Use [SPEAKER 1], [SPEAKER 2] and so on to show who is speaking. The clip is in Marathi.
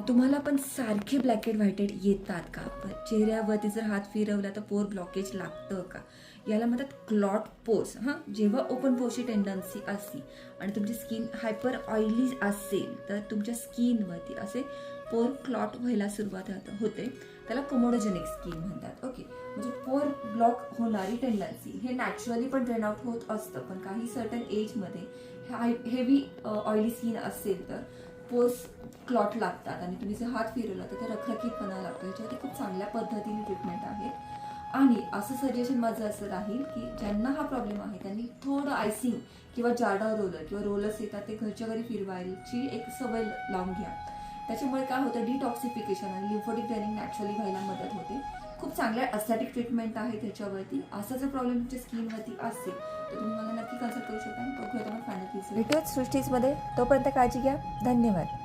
[SPEAKER 1] तुम्हाला पण सारखे ब्लॅक हेड व्हाईट हेड येतात का? चेहऱ्यावरती जर हात फिरवला तर पोर ब्लॉकेज लागतं का? याला म्हणतात क्लॉट पोर्स. जेव्हा ओपन पोर्सची टेंडन्सी असते आणि तुमची स्किन हायपर ऑइली असेल तर तुमच्या स्किनवरती असे पोर क्लॉट व्हायला सुरुवात होते. त्याला कोमोडोजेनिक स्किन म्हणतात. ओके, म्हणजे पोर ब्लॉक होणारी टेंडन्सी हे नॅचरली पण ड्रेन आउट होत असतं, पण काही सर्टन एजमध्ये हेवी ऑइली स्किन असेल तर पोर्स क्लॉट लागतात आणि तुम्ही जर हात फिरवला तर ते रखरखीतपणा लागतो. याच्यावरती खूप चांगल्या पद्धतीने ट्रीटमेंट आहे. आणि असं सजेशन माझं असं राहील की ज्यांना हा प्रॉब्लेम आहे त्यांनी थोडं आयसिंग किंवा जाडा रोलर किंवा रोलर्स येतात ते घरच्या घरी फिरवायची एक सवय लावून घ्या. त्याच्यामुळे काय होतं, डिटॉक्सिफिकेशन आणि लिम्फोटिक ड्रेनिंग नॅचरली व्हायला मदत होते. खूप चांगल्या अस्थेटिक ट्रीटमेंट आहे त्याच्यावरती. असा जर प्रॉब्लेम तुमच्या स्किनवरती असेल तर तुम्ही मला नक्की कन्सल्ट करू शकता. बघूया तुम्हाला फायनल रिझल्ट. भेटूयाच सृष्टीजमध्ये. तोपर्यंत काळजी घ्या. धन्यवाद.